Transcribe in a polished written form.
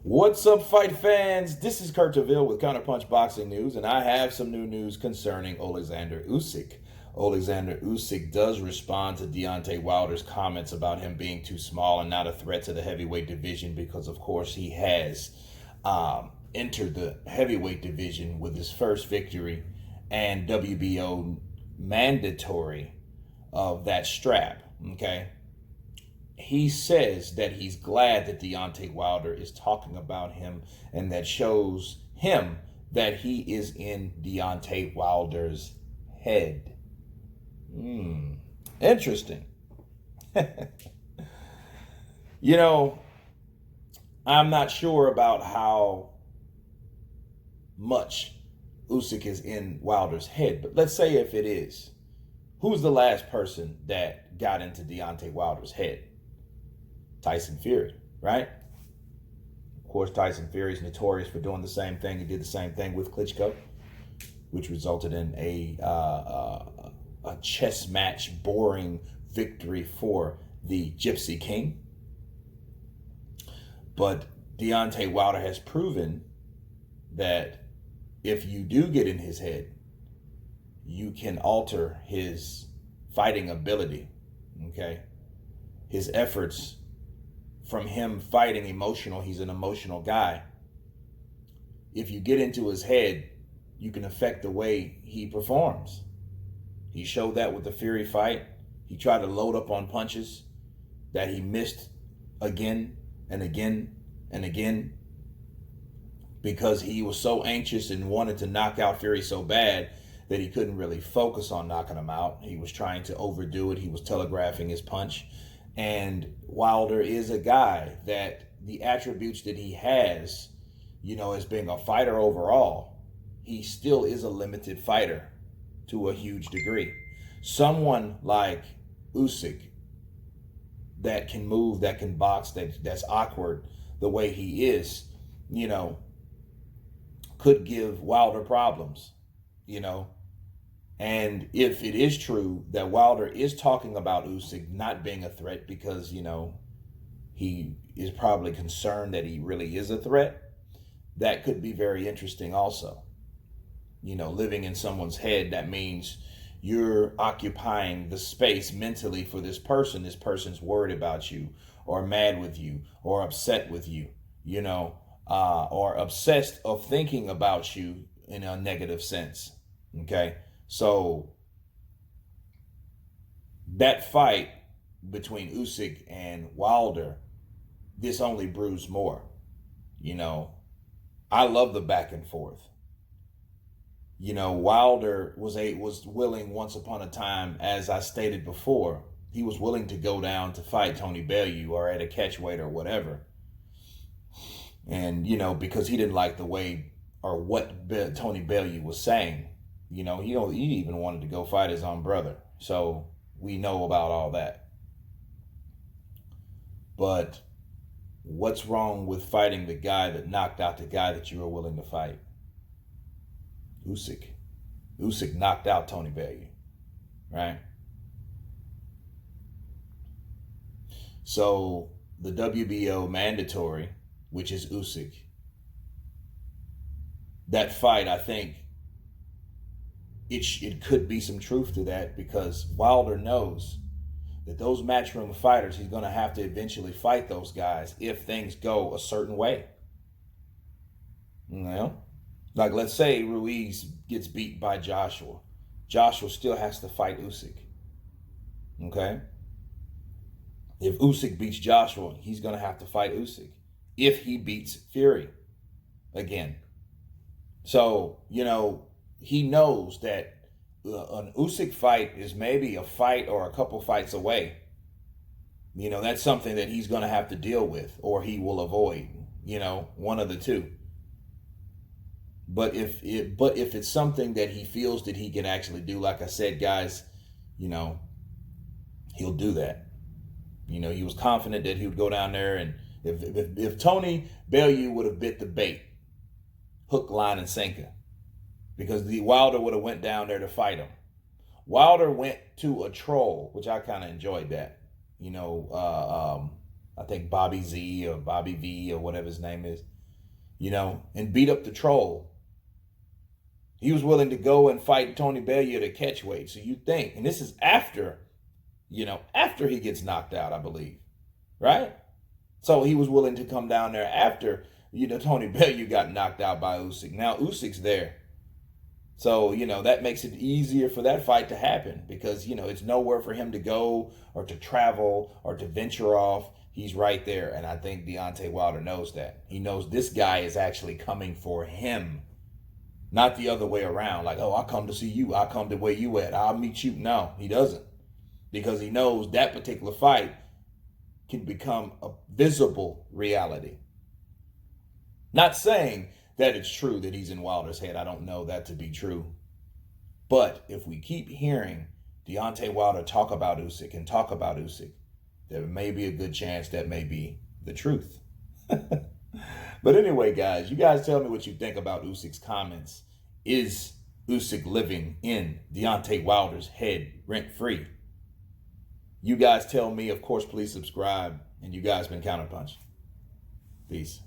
What's up, fight fans? This is Kurt Deville with Counterpunch Boxing News, and I have some new news concerning Oleksandr Usyk. Oleksandr Usyk does respond to Deontay Wilder's comments about him being too small and not a threat to the heavyweight division because, of course, he has entered the heavyweight division with his first victory and WBO mandatory of that strap, okay? He says that he's glad that Deontay Wilder is talking about him, and that shows him that he is in Deontay Wilder's head. Interesting. You know, I'm not sure about how much Usyk is in Wilder's head, but let's say if it is, who's the last person that got into Deontay Wilder's head? Tyson Fury, right? Of course, Tyson Fury is notorious for doing the same thing. He did the same thing with Klitschko, which resulted in a chess match, boring victory for the Gypsy King. But Deontay Wilder has proven that if you do get in his head, you can alter his fighting ability, okay? His efforts from him fighting emotional, he's an emotional guy. If you get into his head, you can affect the way he performs. He showed that with the Fury fight. He tried to load up on punches that he missed again and again and again because he was so anxious and wanted to knock out Fury so bad that he couldn't really focus on knocking him out. He was trying to overdo it. He was telegraphing his punch. And Wilder is a guy that the attributes that he has, as being a fighter overall, he still is a limited fighter to a huge degree. Someone like Usyk that can move, that can box, that's awkward the way he is, could give Wilder problems, And if it is true that Wilder is talking about Usyk not being a threat because, he is probably concerned that he really is a threat, that could be very interesting also. Living in someone's head, that means you're occupying the space mentally for this person. This person's worried about you or mad with you or upset with you, or obsessed of thinking about you in a negative sense, okay? So that fight between Usyk and Wilder, this only brews more. I love the back and forth. Wilder was willing once upon a time, as I stated before, he was willing to go down to fight Tony Bellew or at a catchweight or whatever. And, because he didn't like the way or what Tony Bellew was saying. He even wanted to go fight his own brother. So we know about all that. But what's wrong with fighting the guy that knocked out the guy that you were willing to fight? Usyk. Usyk knocked out Tony Bellew, right? So the WBO mandatory, which is Usyk, that fight, I think, it could be some truth to that because Wilder knows that those matchroom fighters, he's going to have to eventually fight those guys if things go a certain way. Like let's say Ruiz gets beat by Joshua. Joshua still has to fight Usyk. Okay? If Usyk beats Joshua, he's going to have to fight Usyk if he beats Fury again. So, he knows that an Usyk fight is maybe a fight or a couple fights away. That's something that he's going to have to deal with or he will avoid, one of the two. But if it's something that he feels that he can actually do, like I said, guys, he'll do that. He was confident that he would go down there, and if Tony Bellew would have bit the bait, hook, line, and sinker, because the Wilder would have went down there to fight him. Wilder went to a troll, which I kind of enjoyed that. I think Bobby Z or Bobby V or whatever his name is, and beat up the troll. He was willing to go and fight Tony Bellew to catch weight. So you think, and this is after he gets knocked out, I believe, right? So he was willing to come down there after, Tony Bellew got knocked out by Usyk. Now Usyk's there. So, that makes it easier for that fight to happen because, it's nowhere for him to go or to travel or to venture off. He's right there. And I think Deontay Wilder knows that. He knows this guy is actually coming for him, not the other way around. Like, oh, I'll come to see you. I'll come to where you at. I'll meet you. No, he doesn't. Because he knows that particular fight can become a visible reality. Not saying that it's true that he's in Wilder's head. I don't know that to be true. But if we keep hearing Deontay Wilder talk about Usyk, there may be a good chance that may be the truth. But anyway, guys, you guys tell me what you think about Usyk's comments. Is Usyk living in Deontay Wilder's head rent-free? You guys tell me. Of course, please subscribe. And you guys been Counterpunch. Peace.